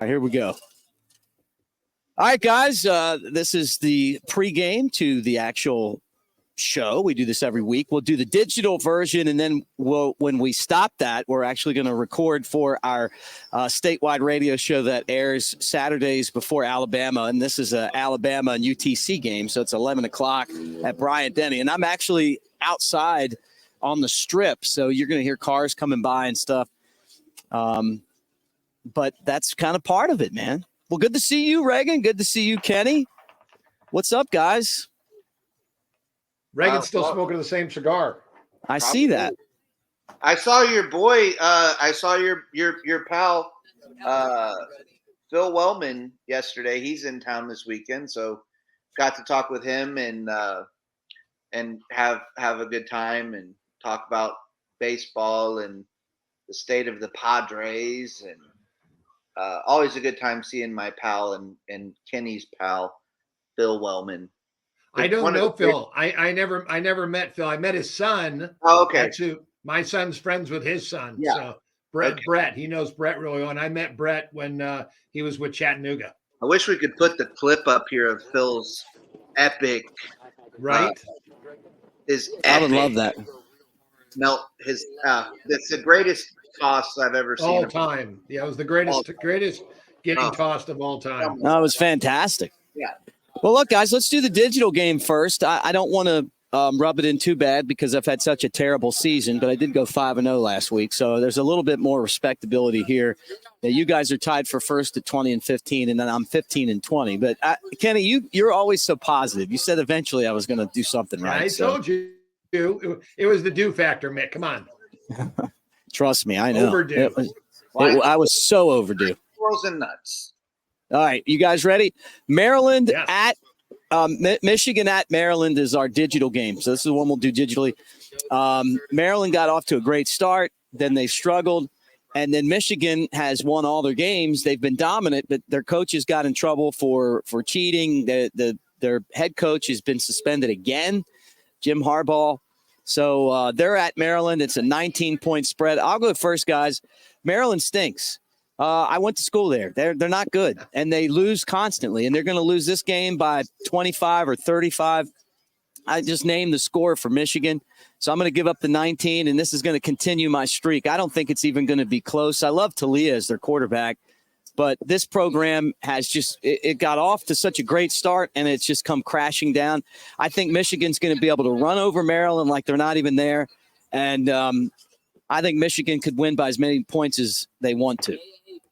All right, here we go. All right, guys, this is the pregame to the actual show. We do this every week. We'll do the digital version, and then when we stop that, we're actually going to record for our statewide radio show that airs Saturdays before Alabama, and this is a Alabama and UTC game, so it's 11 o'clock at Bryant-Denny, and I'm actually outside on the strip, so you're going to hear cars coming by and stuff. But that's kind of part of it, man. Well, good to see you, Reagan. Good to see you, Kenny. What's up, guys? Reagan's still smoking the same cigar. I see that. I saw your boy. I saw your pal, Phil Wellman yesterday. He's in town this weekend, so got to talk with him and have a good time and talk about baseball and the state of the Padres and. Always a good time seeing my pal and Kenny's pal, Phil Wellman. I don't know Phil. I never met Phil. I met his son. Oh, okay. Actually, my son's friends with his son. Yeah. So Brett, he knows Brett really well. And I met Brett when he was with Chattanooga. I wish we could put the clip up here of Phil's epic. Right. I would love that. Melt his. It's the greatest toss I've ever seen. All time. Yeah, it was the greatest getting tossed of all time. No, it was fantastic. Yeah. Well, look, guys, let's do the digital game first. I don't want to rub it in too bad because I've had such a terrible season, but I did go 5-0 last week. So there's a little bit more respectability here. That you guys are tied for first at 20-15, and then I'm 15-20. But Kenny, you're always so positive. You said eventually I was going to do something right. I told you. It was the do factor, Mick. Come on. Trust me, I know. Overdue. I was so overdue. Frozen nuts. All right, you guys ready? Maryland Yes. at Michigan at Maryland is our digital game. So this is the one we'll do digitally. Maryland got off to a great start. Then they struggled. And then Michigan has won all their games. They've been dominant, but their coaches got in trouble for cheating. Their head coach has been suspended again, Jim Harbaugh. So they're at Maryland. It's a 19-point spread. I'll go first, guys. Maryland stinks. I went to school there. They're not good, and they lose constantly, and they're going to lose this game by 25 or 35. I just named the score for Michigan, so I'm going to give up the 19, and this is going to continue my streak. I don't think it's even going to be close. I love Talia as their quarterback, but this program has just it got off to such a great start, and it's just come crashing down. I think Michigan's going to be able to run over Maryland like they're not even there, and I think Michigan could win by as many points as they want to.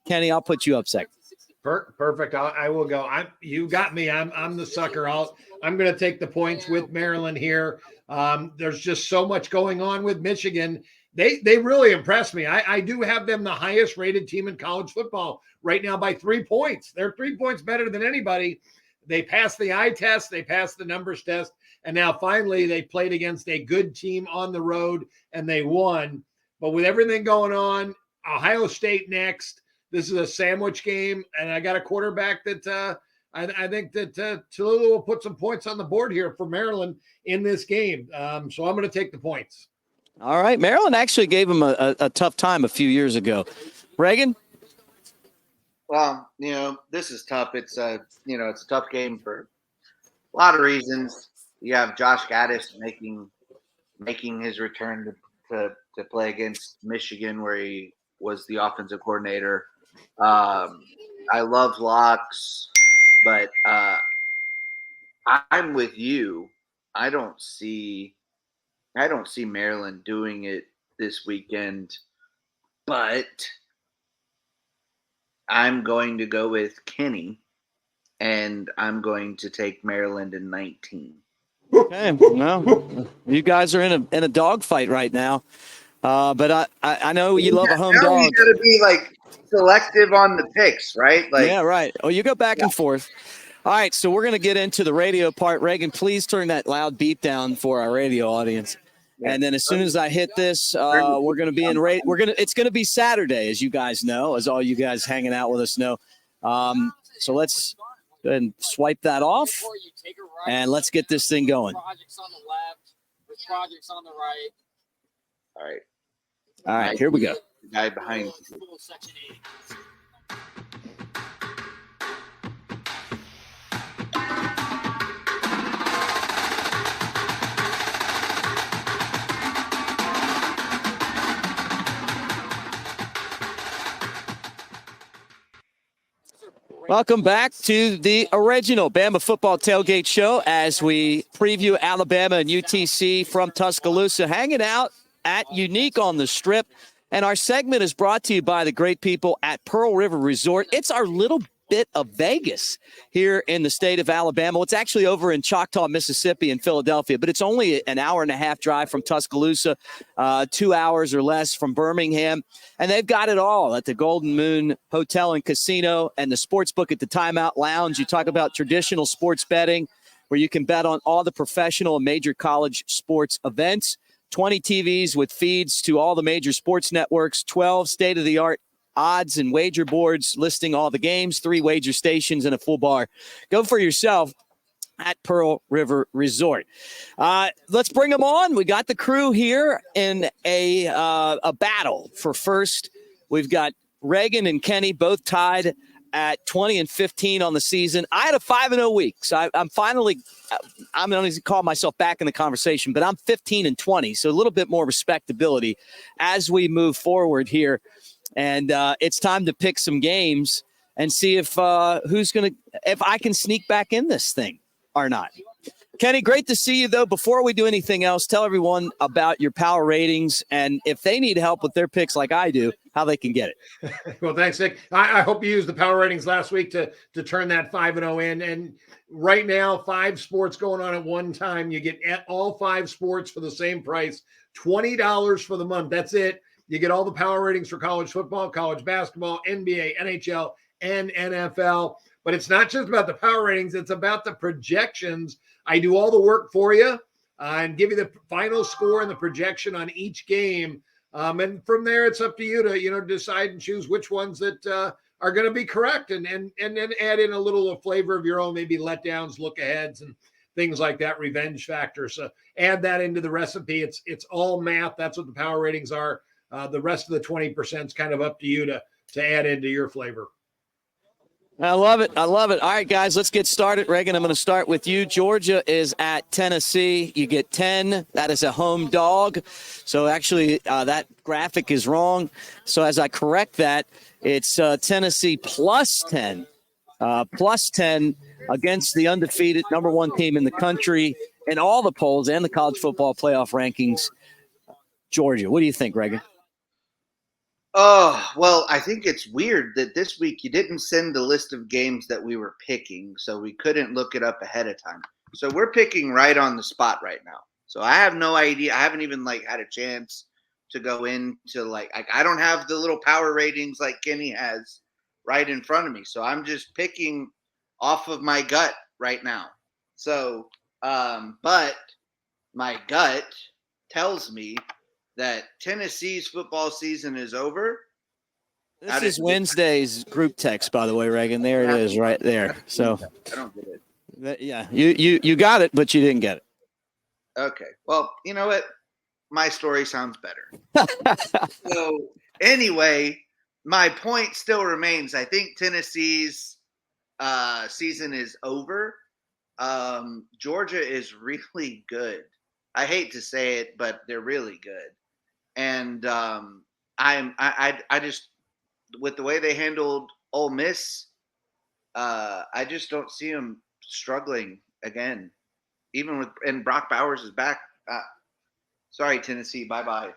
Kenny, I'll put you up second. Perfect. I will go. You got me. I'm the sucker. I'm going to take the points with Maryland here. There's just so much going on with Michigan. They really impressed me. I do have them the highest rated team in college football right now by 3 points. They're 3 points better than anybody. They passed the eye test. They passed the numbers test. And now finally they played against a good team on the road and they won. But with everything going on, Ohio State next. This is a sandwich game, and I got a quarterback that I think that Tallulah will put some points on the board here for Maryland in this game. So I'm going to take the points. All right. Maryland actually gave him a tough time a few years ago. Reagan? Well, this is tough. It's it's a tough game for a lot of reasons. You have Josh Gaddis making his return to play against Michigan, where he was the offensive coordinator. I love locks, but I'm with you. I don't see Maryland doing it this weekend, but I'm going to go with Kenny, and I'm going to take Maryland in 19. Okay, well, you guys are in a dogfight right now, but I know you love a home dog. You got to be selective on the picks, right? Yeah, right. Oh, you go back and forth. All right, so we're going to get into the radio part. Reagan, please turn that loud beep down for our radio audience. Yeah. And then as soon as I hit this, we're going to be in radio. It's going to be Saturday, as you guys know, as all you guys hanging out with us know. So let's go ahead and swipe that off, and let's get this thing going. Projects on the left, with projects on the right. All right, here we go. The guy behind. Welcome back to the original Bama Football Tailgate Show as we preview Alabama and UTC from Tuscaloosa, hanging out at Unique on the Strip. And our segment is brought to you by the great people at Pearl River Resort. It's our little bit of Vegas here in the state of Alabama. It's actually over in Choctaw, Mississippi and Philadelphia, but it's only an hour and a half drive from Tuscaloosa, 2 hours or less from Birmingham. And they've got it all at the Golden Moon Hotel and Casino and the sports book at the Timeout Lounge. You talk about traditional sports betting where you can bet on all the professional and major college sports events. 20 TVs with feeds to all the major sports networks, 12 state-of-the-art odds and wager boards listing all the games, 3 wager stations, and a full bar. Go for yourself at Pearl River Resort. Let's bring them on. We got the crew here in a battle for first. We've got Reagan and Kenny both tied at 20-15 on the season. I had a 5-0 week, so I'm finally – I'm going to call myself back in the conversation, but I'm 15-20, so a little bit more respectability as we move forward here. And it's time to pick some games and see if if I can sneak back in this thing or not. Kenny, great to see you, though. Before we do anything else, tell everyone about your power ratings and if they need help with their picks like I do, how they can get it. Well, thanks, Nick. I hope you used the power ratings last week to turn that 5-0 in. And right now, 5 sports going on at one time. You get all 5 sports for the same price, $20 for the month. That's it. You get all the power ratings for college football, college basketball, NBA, NHL, and NFL. But it's not just about the power ratings. It's about the projections. I do all the work for you and give you the final score and the projection on each game. And from there, it's up to you to, decide and choose which ones that are going to be correct and then add in a little flavor of your own, maybe letdowns, look aheads, and things like that, revenge factor. So add that into the recipe. It's all math. That's what the power ratings are. The rest of the 20% is kind of up to you to add into your flavor. I love it. All right, guys, let's get started. Reagan, I'm going to start with you. Georgia is at Tennessee. You get 10. That is a home dog. So actually, that graphic is wrong. So as I correct that, it's Tennessee plus 10. Plus 10 against the undefeated number 1 team in the country in all the polls and the college football playoff rankings, Georgia. What do you think, Reagan? Oh, well, I think it's weird that this week you didn't send the list of games that we were picking, so we couldn't look it up ahead of time. So we're picking right on the spot right now. So I have no idea. I haven't even had a chance to go into I don't have the little power ratings like Kenny has right in front of me. So I'm just picking off of my gut right now. So, but my gut tells me that Tennessee's football season is over. This is Wednesday's group text, by the way, Reagan. There it is right there. So I don't get it. Yeah, you got it, but you didn't get it. Okay. Well, you know what? My story sounds better. So anyway, my point still remains. I think Tennessee's season is over. Georgia is really good. I hate to say it, but they're really good. And I just, with the way they handled Ole Miss, I just don't see them struggling again. Even with, and Brock Bowers is back. Sorry, Tennessee. Bye-bye.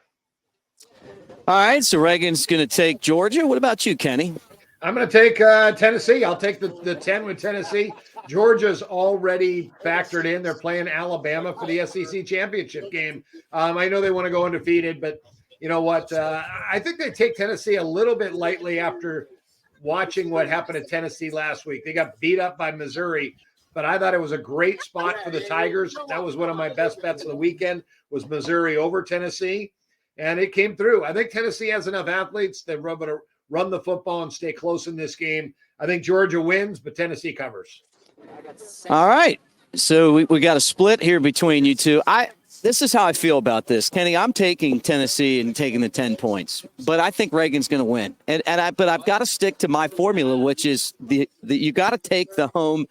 All right, so Reagan's going to take Georgia. What about you, Kenny? I'm going to take Tennessee. I'll take the 10 with Tennessee. Georgia's already factored in. They're playing Alabama for the SEC championship game. I know they want to go undefeated, but you know what? I think they take Tennessee a little bit lightly after watching what happened at Tennessee last week. They got beat up by Missouri, but I thought it was a great spot for the Tigers. That was one of my best bets of the weekend, was Missouri over Tennessee, and it came through. I think Tennessee has enough athletes that run the football and stay close in this game. I think Georgia wins, but Tennessee covers. All right. So we got a split here between you two. This is how I feel about this. Kenny, I'm taking Tennessee and taking the 10 points, but I think Reagan's going to win. But I've got to stick to my formula, which is you got to take the home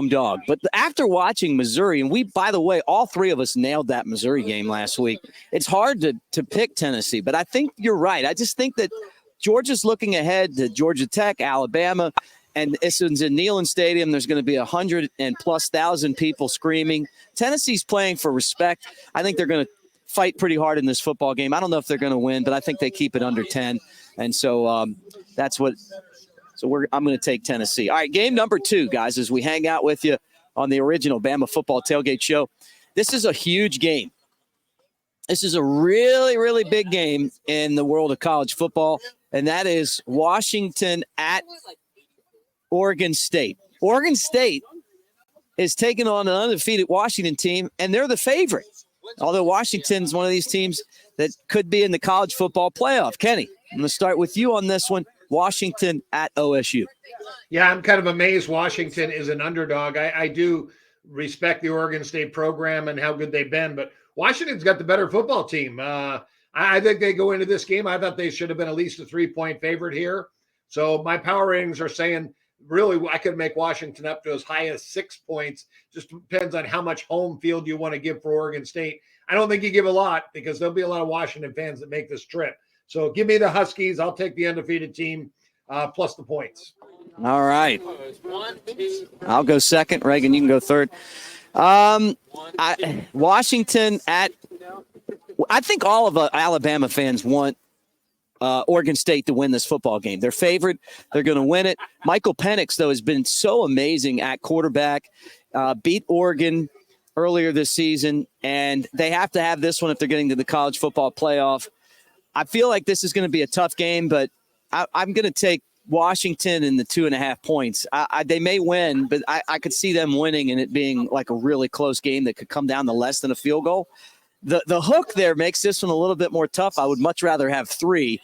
dog. But after watching Missouri, and by the way, all 3 of us nailed that Missouri game last week. It's hard to pick Tennessee, but I think you're right. I just think that Georgia's looking ahead to Georgia Tech, Alabama, and this one's in Neyland Stadium. There's going to be 100,000+ people screaming. Tennessee's playing for respect. I think they're going to fight pretty hard in this football game. I don't know if they're going to win, but I think they keep it under 10. And so that's what. So I'm going to take Tennessee. All right, game number 2, guys, as we hang out with you on the original Bama Football Tailgate Show. This is a huge game. This is a really, really big game in the world of college football, and that is Washington at Oregon State. Oregon State is taking on an undefeated Washington team, and they're the favorite. Although Washington's one of these teams that could be in the college football playoff. Kenny, I'm going to start with you on this one. Washington at OSU. Yeah, I'm kind of amazed Washington is an underdog. I do respect the Oregon State program and how good they've been, but Washington's got the better football team. I think they go into this game. I thought they should have been at least a 3-point favorite here. So my power ratings are saying really I could make Washington up to as high as 6 points. Just depends on how much home field you want to give for Oregon State. I don't think you give a lot because there'll be a lot of Washington fans that make this trip. So give me the Huskies. I'll take the undefeated team plus the points. All right. I'll go second. Reagan, you can go third. Washington at – I think all of Alabama fans want Oregon State to win this football game. They're favored. They're going to win it. Michael Penix, though, has been so amazing at quarterback, beat Oregon earlier this season, and they have to have this one if they're getting to the college football playoff. I feel like this is going to be a tough game, but I'm going to take Washington in the 2.5 points. They may win, but I could see them winning and it being like a really close game that could come down to less than a field goal. The hook there makes this one a little bit more tough. I would much rather have 3,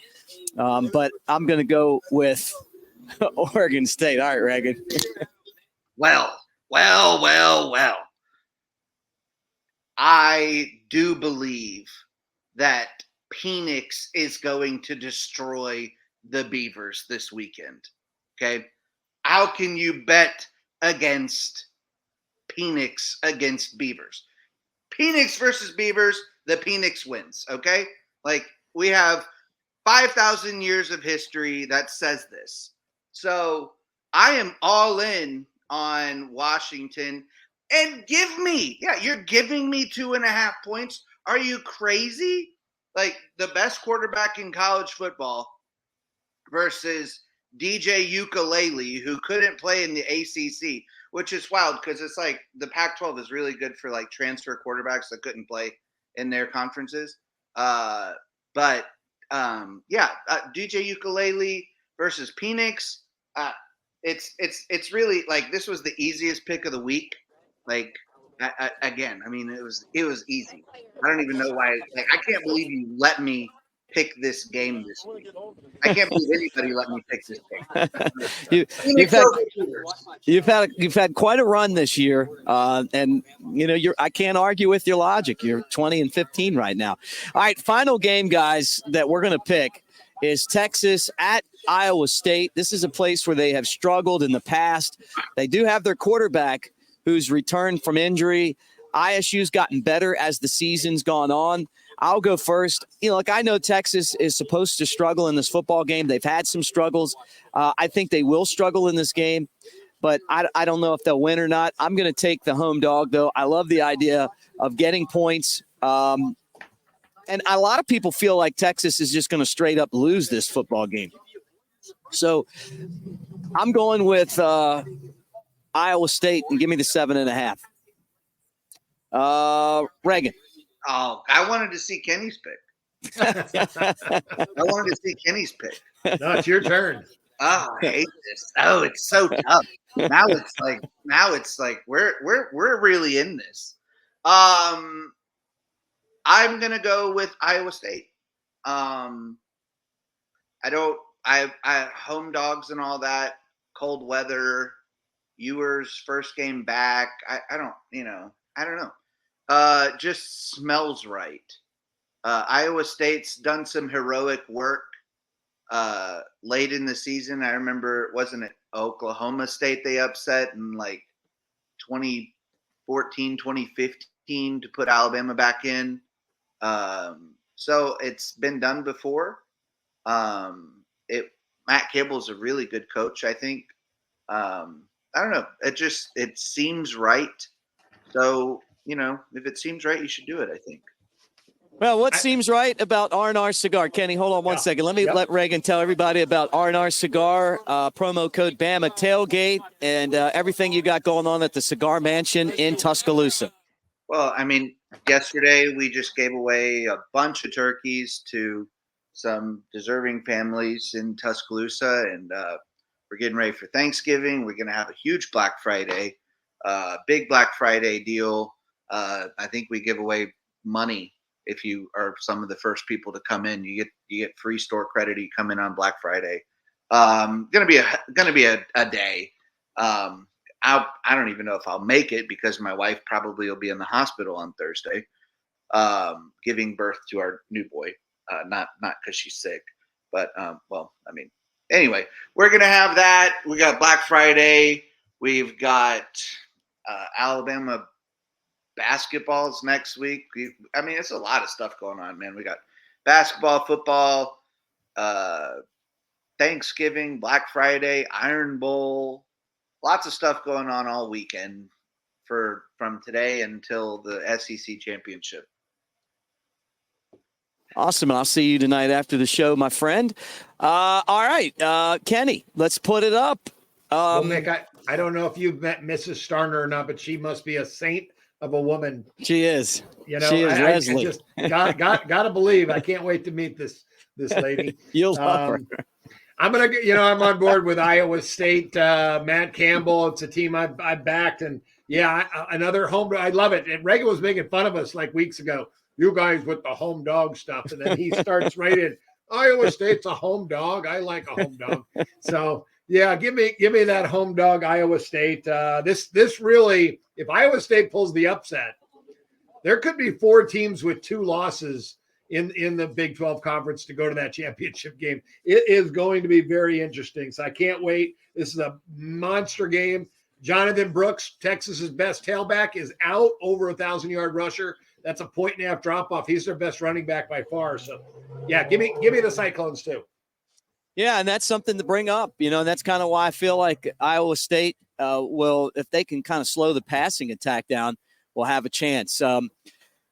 but I'm going to go with Oregon State. All right, Reagan. Well. I do believe that Penix is going to destroy the Beavers this weekend. Okay. How can you bet against Penix against Beavers? Penix versus Beavers, the Penix wins. Okay. Like we have 5,000 years of history that says this. So I am all in on Washington and you're giving me 2.5 points. Are you crazy? Like the best quarterback in college football versus DJ Ukulele, who couldn't play in the ACC, which is wild because it's like the Pac-12 is really good for like transfer quarterbacks that couldn't play in their conferences. DJ Ukulele versus Penix. It's really like this was the easiest pick of the week. Like again, I mean it was easy. I don't even know why. Like I can't believe you let me pick this game this week. I can't believe anybody let me pick this game. You've had quite a run this year, and I can't argue with your logic. You're 20-15 right now. All right, final game, guys, that we're going to pick is Texas at Iowa State. This is a place where they have struggled in the past. They do have their quarterback who's returned from injury. ISU's gotten better as the season's gone on. I'll go first. I know Texas is supposed to struggle in this football game. They've had some struggles. I think they will struggle in this game, but I don't know if they'll win or not. I'm going to take the home dog, though. I love the idea of getting points. And a lot of people feel like Texas is just going to straight up lose this football game. So I'm going with Iowa State and give me the 7.5. Reagan. Oh, I wanted to see Kenny's pick. No, it's your turn. Oh, I hate this. Oh, it's so tough. Now it's like we're really in this. I'm gonna go with Iowa State. I home dogs and all that, cold weather, Ewers first game back. I don't know. Just smells right. Iowa State's done some heroic work late in the season. I remember, wasn't it Oklahoma State they upset in like 2014, 2015 to put Alabama back in. So it's been done before. Matt Cable's a really good coach, I think. I don't know. It seems right. So, if it seems right, you should do it, I think. Well, what seems right about R&R Cigar? Kenny, hold on one second. Let me let Reagan tell everybody about R&R Cigar, promo code Bama Tailgate, and everything you got going on at the Cigar Mansion in Tuscaloosa. Well, yesterday we just gave away a bunch of turkeys to some deserving families in Tuscaloosa, and we're getting ready for Thanksgiving. We're going to have a huge Black Friday, big Black Friday deal. I think we give away money. If you are some of the first people to come in, you get free store credit. You come in on Black Friday. Gonna be a day. I don't even know if I'll make it because my wife probably will be in the hospital on Thursday, giving birth to our new boy. Not because she's sick, but anyway, we're gonna have that. We got Black Friday. We've got Alabama basketball's next week. It's a lot of stuff going on, man. We got basketball, football, Thanksgiving, Black Friday, Iron Bowl, lots of stuff going on all weekend from today until the SEC championship. Awesome. I'll see you tonight after the show, my friend. All right, Kenny, let's put it up. Well, Mick, I don't know if you've met Mrs. Starner or not, but she must be a saint of a woman. She is. She is I Leslie. just gotta believe. I can't wait to meet this lady. You'll love her. I'm on board with Iowa State. Matt Campbell. It's a team I backed, and another home. I love it. And Reagan was making fun of us like weeks ago. You guys with the home dog stuff, and then he starts right in. Iowa State's a home dog. I like a home dog. So give me that home dog, Iowa State. This really, if Iowa State pulls the upset, there could be 4 teams with 2 losses in the Big 12 conference to go to that championship game. It is going to be very interesting. So I can't wait. This is a monster game. Jonathan Brooks, Texas's best tailback, is out, over 1,000-yard rusher. That's a 1.5 drop off. He's their best running back by far. So give me the Cyclones too. Yeah, and that's something to bring up, and that's kind of why I feel like Iowa State will, if they can kind of slow the passing attack down, will have a chance.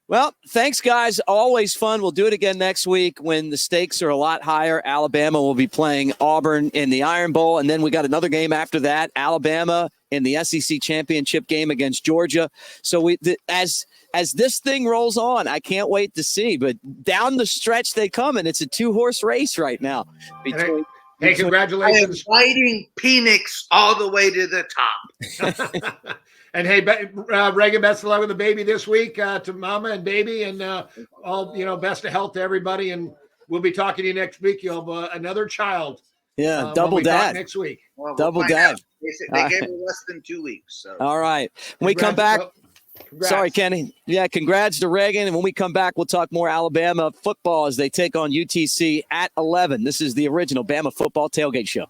Well, thanks, guys. Always fun. We'll do it again next week when the stakes are a lot higher. Alabama will be playing Auburn in the Iron Bowl, and then we got another game after that, Alabama in the SEC championship game against Georgia. So as this thing rolls on, I can't wait to see. But down the stretch they come, and it's a 2-horse race right now. Hey, congratulations. I am fighting Phoenix all the way to the top. And hey, Reagan, best of luck with the baby this week to mama and baby, and all best of health to everybody. And we'll be talking to you next week. You'll have another child. Yeah, double dad next week. Well, double dad. They gave me less than 2 weeks. So. All right, when we come back. Congrats. Sorry, Kenny. Yeah, congrats to Reagan. And when we come back, we'll talk more Alabama football as they take on UTC at 11. This is the original Bama Football Tailgate Show.